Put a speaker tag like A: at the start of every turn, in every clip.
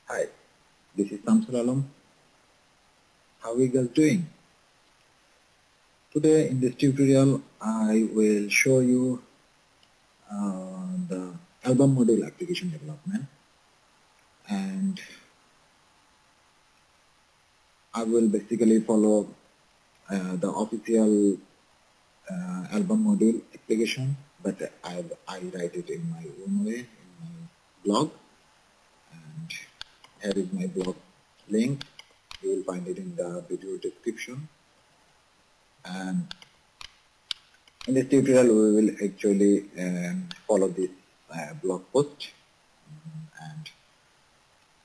A: Hi, this is Samsul Alam. How are you guys doing? Today in this tutorial, I will show you the album module application development, and I will basically follow the official album module application, but I write it in my own way in my blog, and here is my blog link. You will find it in the video description. And in this tutorial, we will actually follow this blog post,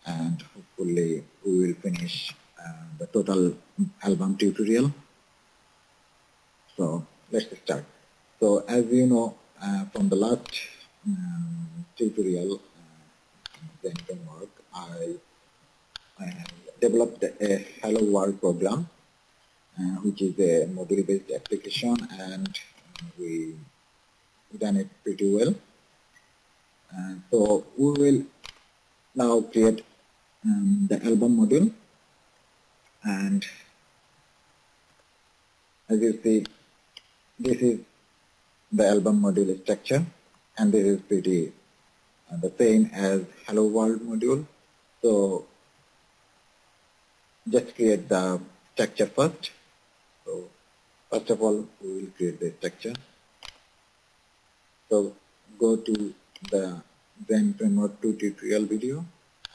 A: and hopefully we will finish the total album tutorial. So let's start. So as you know from the last tutorial, Zend Framework, I developed a Hello World program, which is a module-based application, and we done it pretty well. So we will now create the album module, and as you see, this is the album module structure, and this is pretty the same as Hello World module. So just create the structure first. So first of all, we will create the structure. So go to the Zend Framework 2 tutorial video,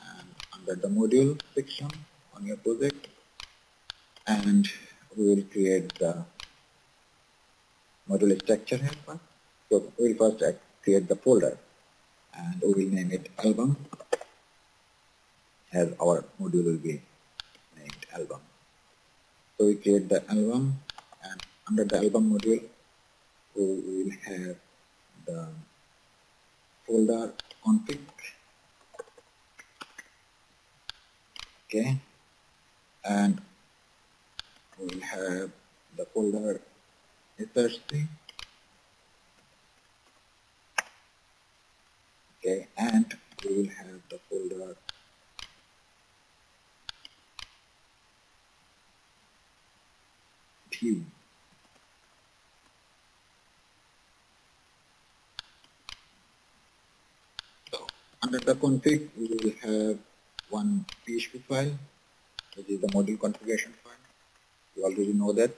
A: and under the module section on your project, and we will create the module structure here first. So we will first create the folder, and we will name it album, as our module will be named album. So we create the album, and under the album module we will have the folder config, okay, and we will have the folder src, okay, and we will have the folder view. So under the config, we will have one PHP file, which is the module configuration file. You already know that,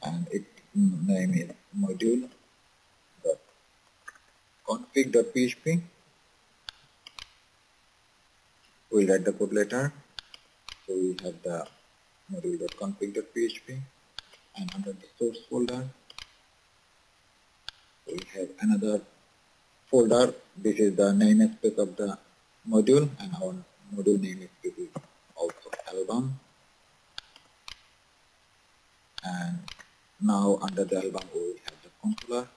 A: and its name is module.config.php. We'll write the code later. So we have the module.config.php, and under the source folder, we have another folder. This is the namespace of the module, and our module namespace is also album. And now under the album, we will have the controller.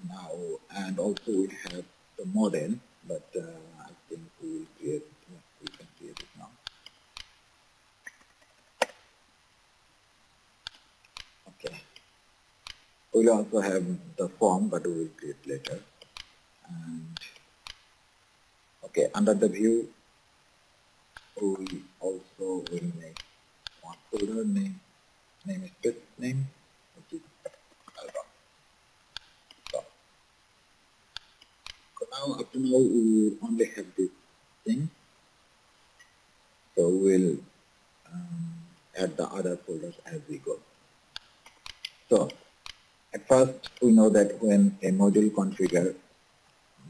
A: Now, and also we have the model, but I think we will create. Yeah, we can create it now. Okay. We will also have the form, but we will create later. And okay, under the view, we also will make one folder name space name, which is album. So now, up to now, we will only have this thing. So we will add the other folders as we go. So at first, we know that when a module configured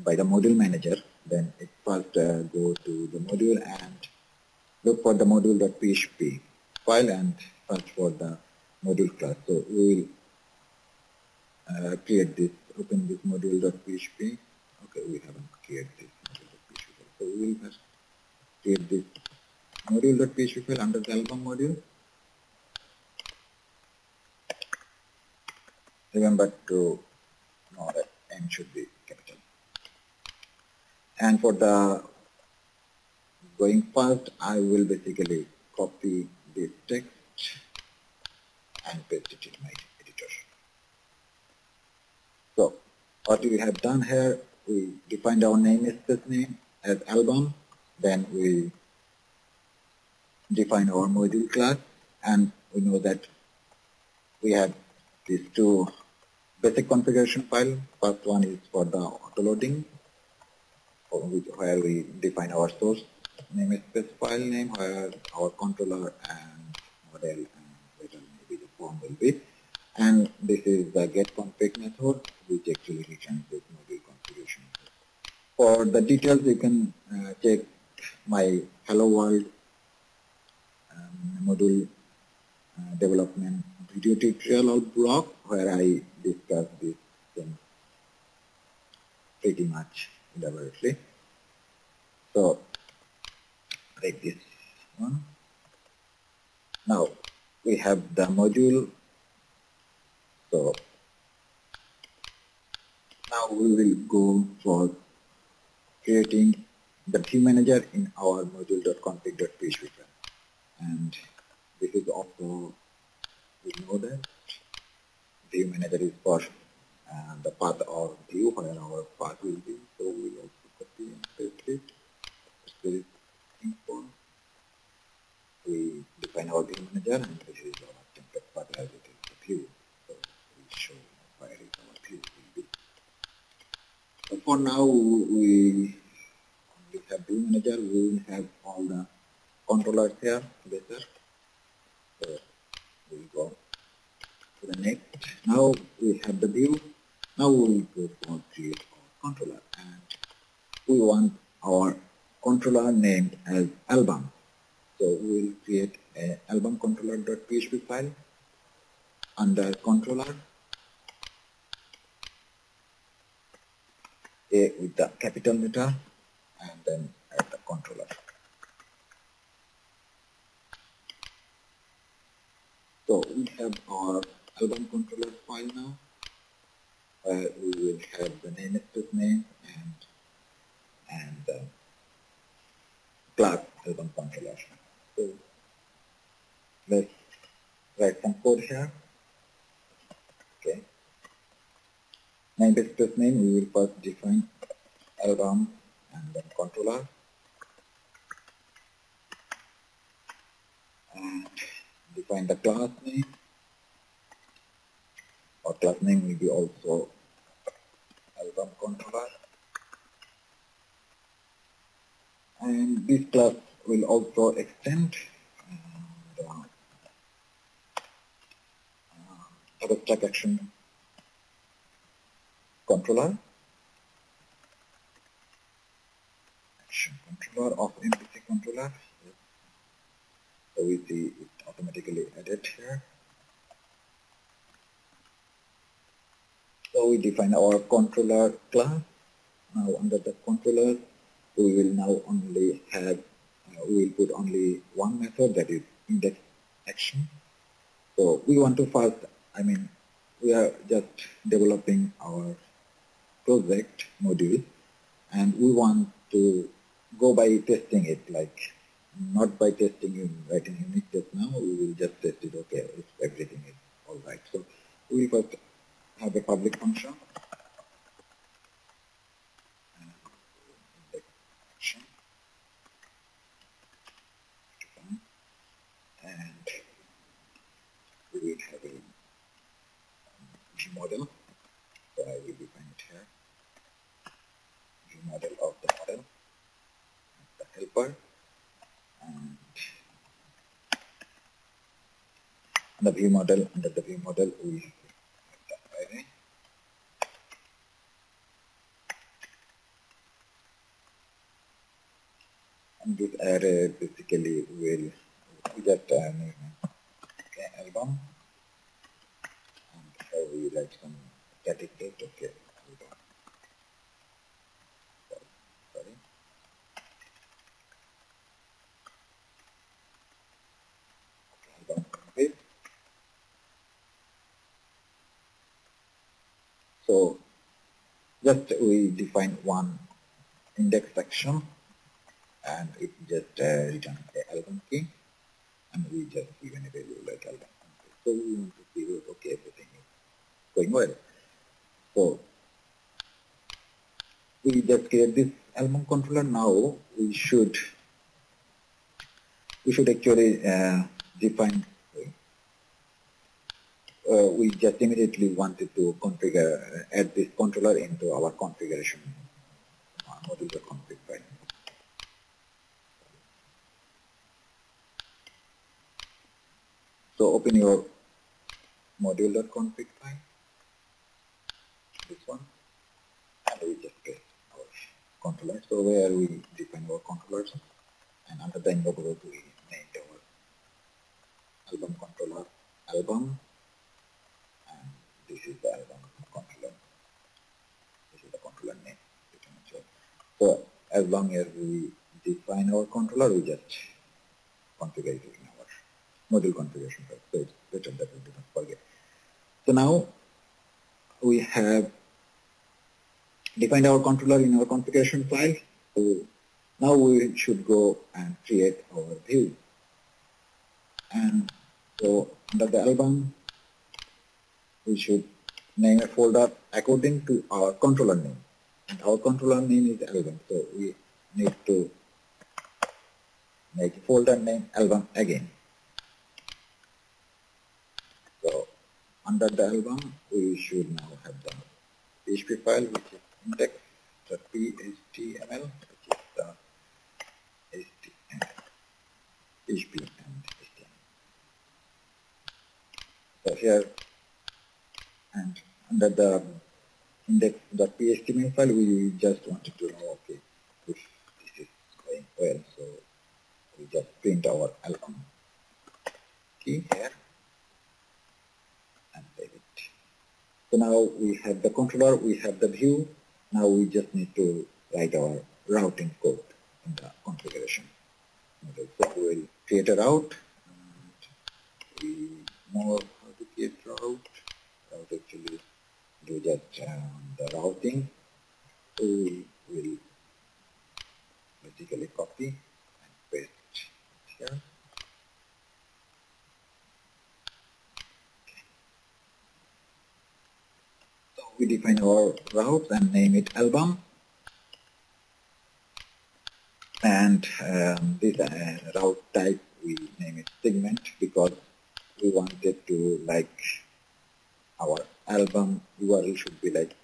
A: by the module manager, then it first go to the module and look for the module.php file and search for the module class. So we will create this, open this module.php. Okay, we haven't created this module.php file. So we will first create this module.php file under the album module. Remember to know that M should be capital. And for the going fast, I will basically copy this text and paste it in my editor. what we have done here, we defined our namespace name as album, then we define our module class, and we know that we have these two basic configuration files. First one is for the autoloading, where we define our source namespace file name, where our controller and model and later maybe the form will be. And this is the getConfig method, which actually returns this module configuration. For the details, you can check my Hello World module development video tutorial or blog, where I discuss this thing pretty much elaborately. So take this one. Now we have the module. So now we will go for creating the view manager in our module.config.php file. And this is also, we know that view manager is for the path of view where our path will be. So we will also copy and paste it. It's very simple. We define our view manager, and this is our template path as it is the view. So we show where is our view will be. So for now, we have view manager. We will have all the controllers here later. So we will go to the next. Now we have the view. Now we will go for create our controller, and we want our controller named as album. So we will create a album controller.php file under controller, A with the capital letter, and then add the controller. So we have our album controller file now, where we will have the namespace name and the class album controller. So let's write some code here. Okay. Namespace name, we will first define album and then controller, and define the class name. Our class name will be also album controller, and this class will also extend and have a stack action controller, of MPC controller. So we see it automatically added here. So we define our controller class. Now under the controller, we will now only have, we will put only one method, that is index action. So we want to first, we are just developing our project module, and we want to go by testing it, like not by testing in writing unit test now, we will just test it, okay, if everything is alright. So we will first have a public function, index action, and we will have a view model. So I will define it here. View model of the model, the helper, and the view model, under the view model we have the array, and this array basically will just name album, and here we write some static date, okay, album. Sorry. Album complete. So just we define one index section, and it just return a album key, and we just given a value like album complete. So we want to see, okay, everything is going well. So we just create this album controller. Now we should actually define. We just immediately wanted to configure add this controller into our configuration module.config file. So open your module.config file, this one, and we just create our controller. So where we define our controllers, and under the invoke group we named our album controller album, and this is the album controller. This is the controller name. So as long as we define our controller, we just configure it in our module configuration file. So it's better that we do not forget. So now we have defined our controller in our configuration file. So now we should go and create our view. And so under the album, we should name a folder according to our controller name. And our controller name is album. So we need to make a folder name album again. So under the album, we should now have the PHP file, which is index.php.ml, which is the PHP and HTML. So here, and under the index.php file, we just wanted to know, okay, if this is going well, so we just print our album key here and save it. So now we have the controller, we have the view. Now we just need to write our routing code in the configuration. Okay, so we will create a route, and we know how to create route. Route actually do just the routing. So we will basically copy and paste it here. So we define our route and name it album. And this route type we name it segment because we wanted to like our album URL should be like,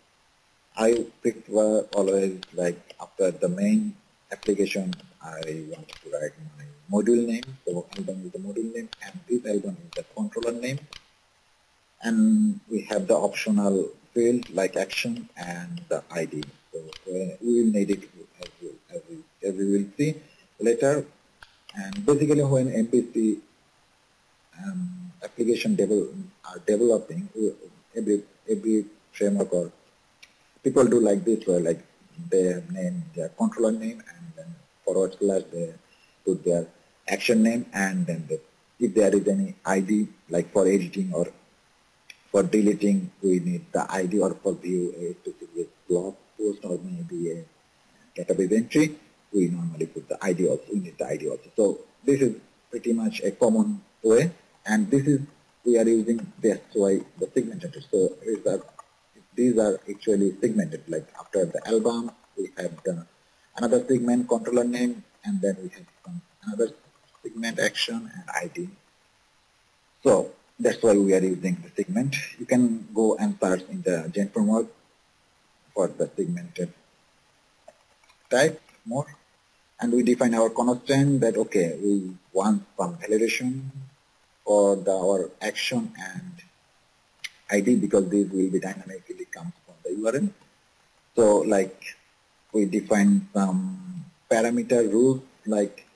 A: I prefer always like after the main application I want to write my module name. So album is the module name and this album is the controller name, and we have the optional field like action and the ID. So we will need it as we will see later. And basically when MPC application are developing, every framework or people do like this, where like they name their controller name and then forward slash they put their action name, and then if there is any ID like for editing or for deleting, we need the ID, or for view a specific blog post or maybe a database entry, we normally put the ID also. We need the ID also. So this is pretty much a common way, and this is we are using, that's why the segmented. So these are actually segmented. Like after the album, we have the another segment controller name, and then we have another segment action and ID. So that's why we are using the segment. You can go and search in the Zend Framework for the segmented type more. And we define our constraint that, okay, we want some validation for our action and ID because these will be dynamically comes from the URL. So like we define some parameter rules, like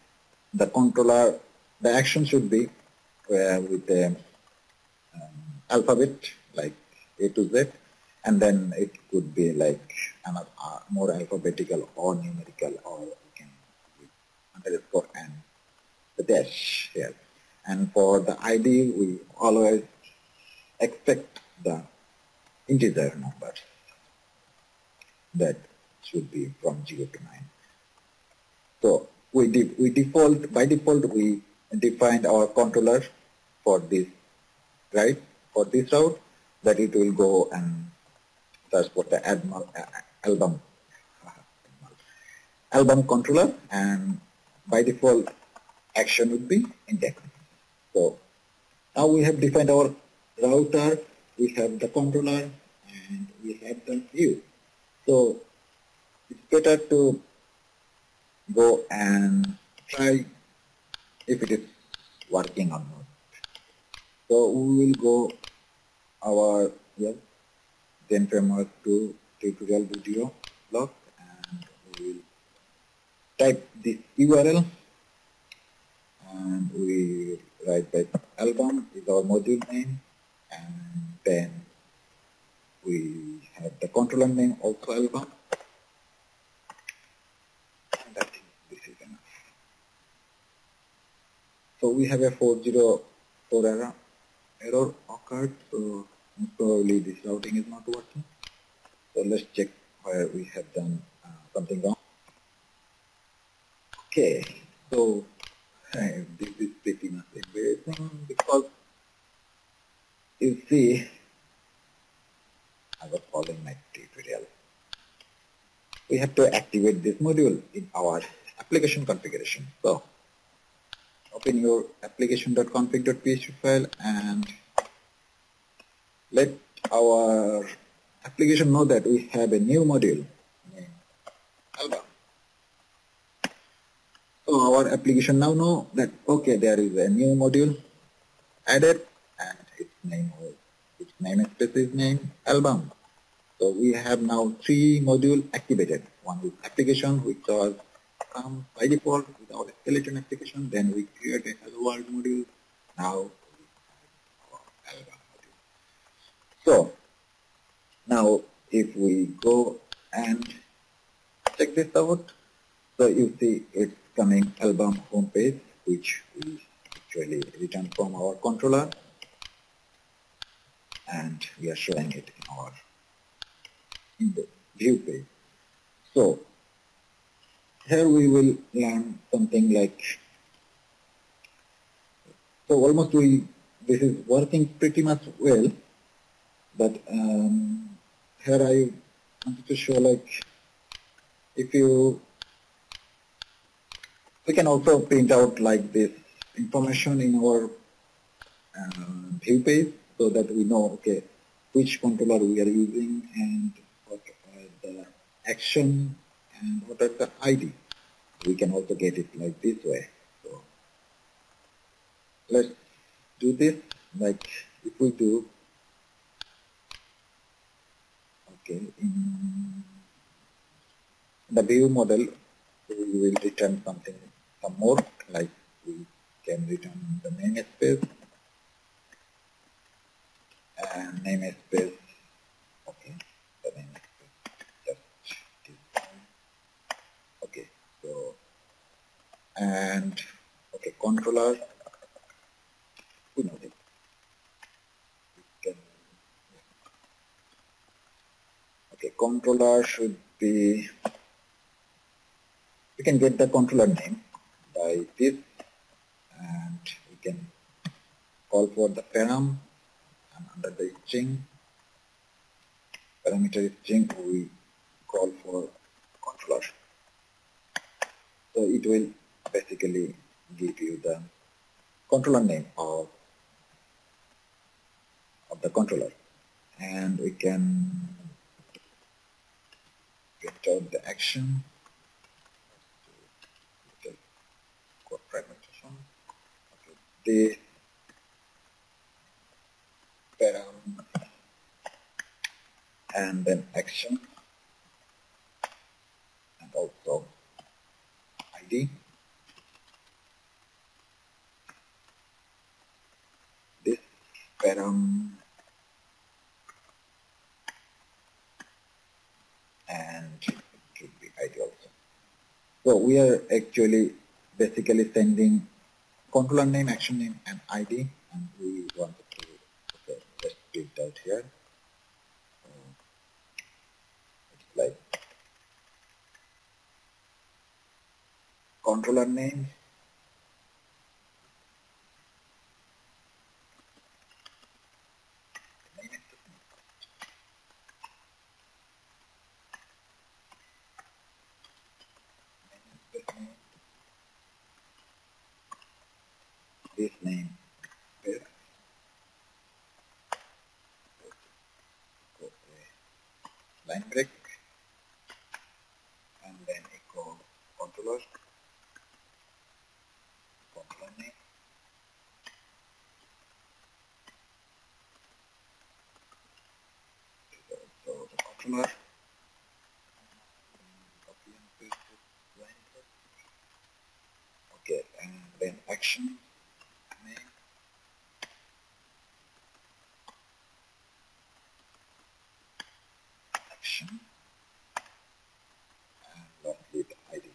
A: the controller, the action should be with the alphabet like A to Z, and then it could be like another more alphabetical or numerical, or we can with underscore and the dash here. And for the ID, we always expect the integer numbers that should be from 0 to 9. So we default, by default, we defined our controller for this, right? For this route, that it will go and search for the album album controller, and by default action would be index. So now we have defined our router, we have the controller, and we have the view. So it's better to go and try if it is working or not. So we will go our Zend Framework to tutorial video blog, and we will type this URL, and we write that album is our module name, and then we have the controller name also album, and I think this is enough. So we have a 404 error occurred, so most probably this routing is not working. So let's check where we have done something wrong. Okay, so this is pretty much embarrassing because you see, I was following my tutorial. We have to activate this module in our application configuration. So open your application.config.php file and let our application know that we have a new module named album. So our application now know that okay, there is a new module added and its namespace is named album. So we have now 3 modules activated. One is application, which was by default with our skeleton application. Then we create a hello world module. Now we have our album module. So now if we go and check this out, so you see it's coming album homepage, which we actually return from our controller, and we are showing it in the view page. So here we will learn something like, so almost this is working pretty much well, but here I wanted to show like we can also print out like this information in our view page so that we know okay which controller we are using and what are the action and what are the ID. We can also get it like this way. So let's do this. Like if we do okay in the view model, we will return some more, like we can return the namespace and namespace. Okay, the namespace just this one. Okay, so and okay controller. We know it. Okay, controller should be. We can get the controller name by this, and we can call for the param, and under the string parameter string we call for controller. So it will basically give you the controller name of the controller, and we can get out the action. Code fragmentation. Okay, the param and then action and also ID. This param and it should be ID also. So we are actually basically sending controller name, action name, and ID, and we want to okay, let's print out here. It's like controller name, this name is line break and then echo controller name. So the controller, copy and paste this line break. Okay, and then action name, action, and lastly the ID.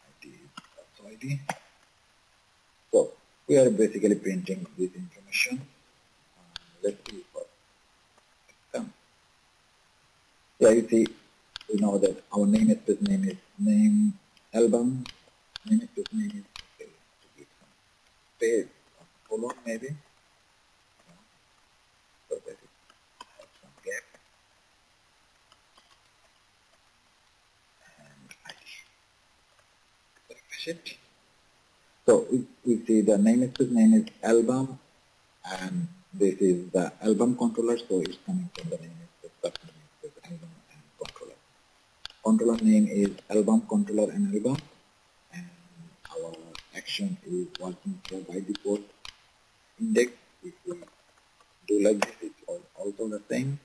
A: ID is also ID. So we are basically printing this information. Let's see what comes. Yeah, you see, we know that our namespace name is name album. Namespace name is okay. To give some space or colon maybe. So that is have some gap and ID. Refresh it. So we see the namespace name is album, and this is the album controller. So it's coming from the namespace album and controller. Controller name is album controller and album, and our action is working for by default index. If we do like this, it's also the same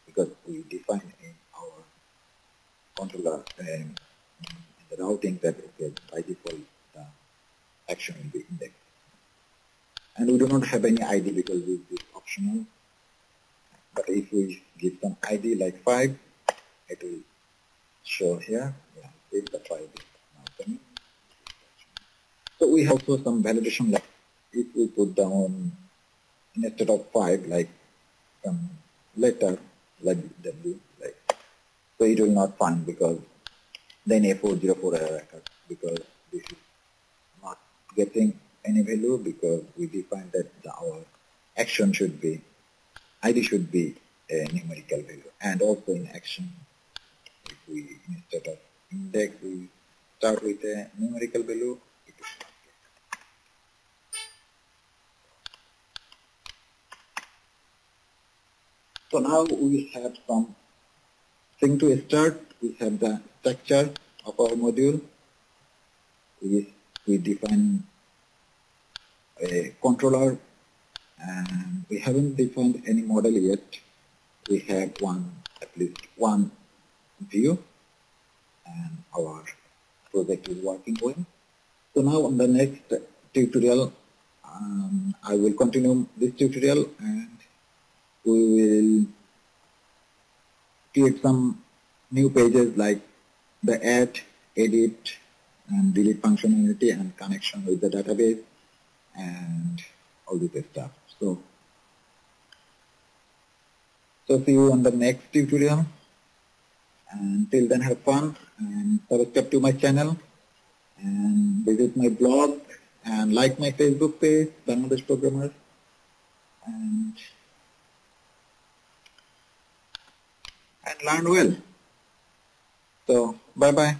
A: because we define in our controller in the routing that okay, by default the action will be indexed. And we do not have any ID because this is optional. But if we give some ID like 5, it will show here. Yeah, if the 5 is now coming. So we have also some validation, like if we put down instead of 5 like some letter like W, like, so it will not find because then A404 error occurs because this is not getting any value because we defined that our action should be, ID should be a numerical value. And also in action, if we instead of index we start with a numerical value, it will not get. So now we have some thing to start. We have the structure of our module. We define a controller, and we haven't defined any model yet. We have at least one view, and our project is working well. So now on the next tutorial, I will continue this tutorial, and we will create some new pages like the add, edit, and delete functionality and connection with the database and all this stuff. So see you on the next tutorial, and till then have fun and subscribe to my channel and visit my blog and like my Facebook page, Bangladesh Programmers, and learn well. So bye bye.